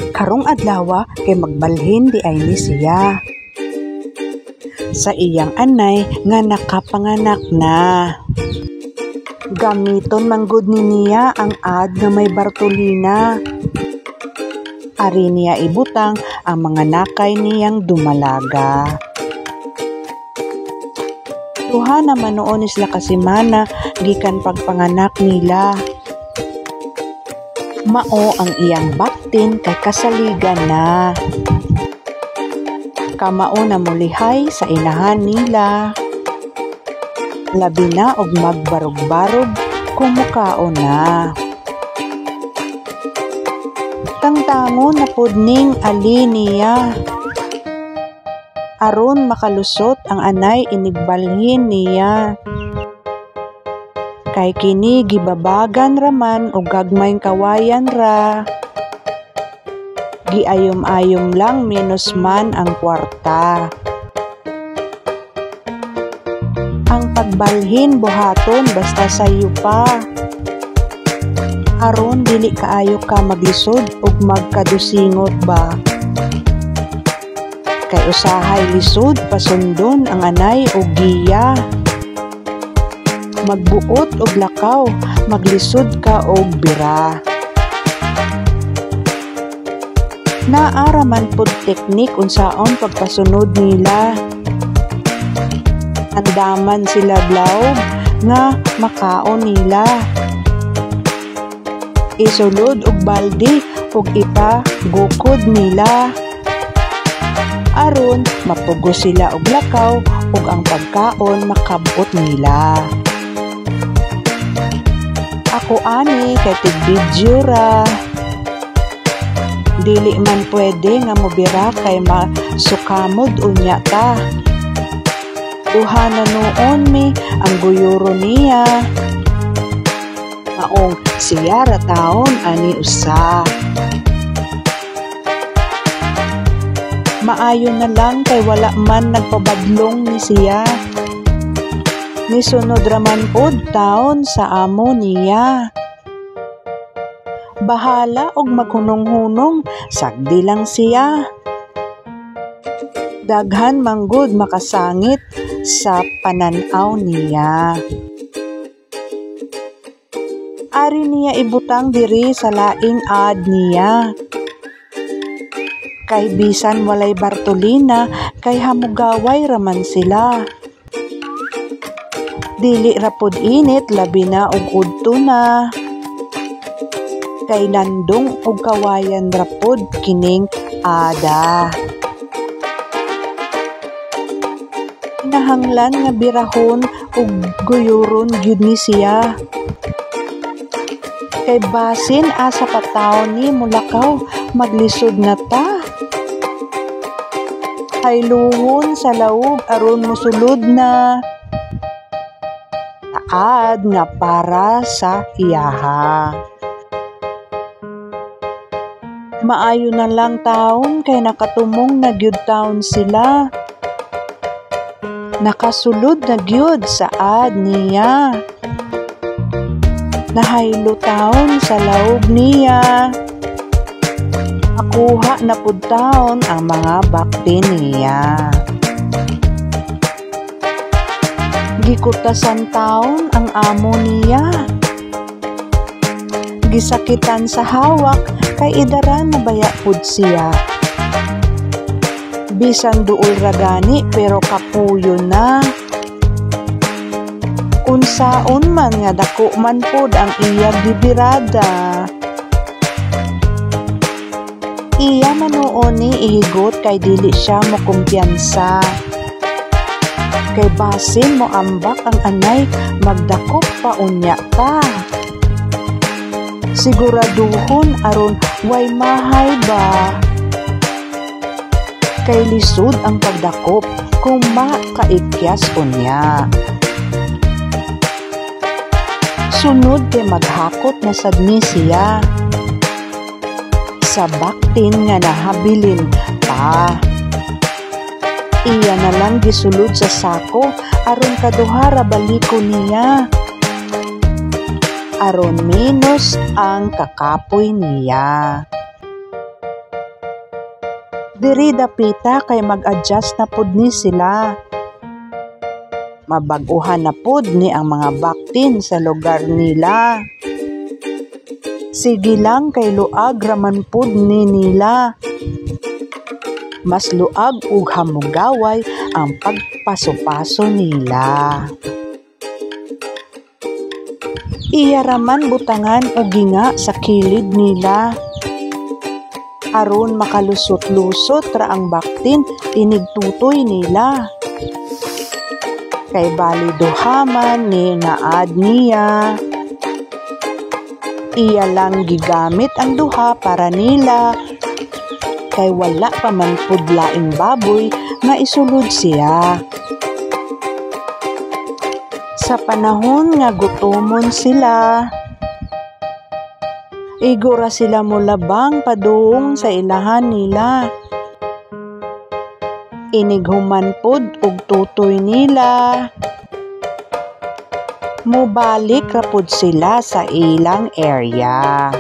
Karong adlaw kay magbalhin di ay ni siya sa iyang anay nga nakapanganak na. Gamiton manggod ni niya ang ad nga may Bartolina. Ari niya ibutang ang mga nakay niyang dumalaga. Tuha naman noon isla kasimana gikan pagpanganak nila. Mao ang iyang baktin kay kasaligan na. Kamao na mulihay sa inahan nila. Labi na og magbarog-barog kumukao na. Tangtangon na pudning ali niya. Aron makalusot ang anay inigbalhin niya. Kay kini gibabagan raman o gagmayng kawayan ra. Giayom-ayom lang minus man ang kwarta. Ang pagbalhin buhaton basta sayo pa. Aron dili kaayo ka maglisod ug magkadusingot ba. Kay usahay lisod pasundon ang anay o giya. Magbuot og lakaw, maglisod ka og bira. Naaraman pud teknik unsaon pagpasunod nila. Andaman sila blawg nga makaon nila. Isulod og baldi ug ipagukod nila. Aron mapugo sila og lakaw ug ang pagkaon makabot nila. Ako ani kay tig-video ra. Dili man pwede nga mobira kay masukamod unya ta. Duha na noon mi ang guyuro niya. Maong siya ra taon ani usa. Maayo na lang kay wala man nagpabadlong ni siya. Nisunod raman pod taon sa amo niya. Bahala og maghunong-hunong, sagdi lang siya. Daghan manggod makasangit sa pananaw niya. Ari niya ibutang diri sa laing ad niya. Kay bisan walay Bartolina, kay hamugaway raman sila. Dili rapod init, labi na og udto na. Kay landong og kawayan rapod kining ada. Nahanglan nga birahon og guyuron gyud ni siya. Kay basin asa pataon ni mulakaw, maglisod na ta. Hayluhon sa laog aron mosulod na. Taad nga para sa iyaha. Maayo na lang taon kay nakatumong na gyud taon sila. Nakasulod na gyud sa ad niya. Nahaylo taon sa laog niya. Nakuha na pud taon ang mga bakti niya. Gikutasan taon ang amo niya. Gisakitan sa hawak kay idara na baya pud siya. Bisan duol ragani pero kapuyo na. Unsaon man nga dako man pod ang iya gibirada. Iya manuon ni ihigot kay dili siya mo kumpiyansa. Kay basin mo ambak ang anay magdakop pa unya ta. Siguraduhon aron way mahay ba. Kay lisod ang pagdakop kung makaikyas unya. Sunod kay maghakot na sadni siya. Sa baktin nga nahabilin pa. Iya na lang gisulod sa sako aron kaduhara baliko niya. Aron minus ang kakapoy niya. Diri dapita kay mag-adjust na pud ni sila. Mabag-uhan na pud ni ang mga baktin sa lugar nila. Sige lang kay luag raman pud ni nila. Mas luag ug hamugaway ang pagpaso-paso nila. Iya raman butangan og ginga sa kilid nila. Aron makalusot-lusot ra ang baktin inig tutoy nila. Kay bali duhaman ni ngaad niya. Iya lang gigamit ang duha para nila. Kay wala pa man pud laing baboy nga isulod siya. Sa panahon nga gutomon sila, igura sila mulabang padung sa ilahan nila. Inighuman pud og tutoy nila. Mubalik ra pud sila sa ilang area.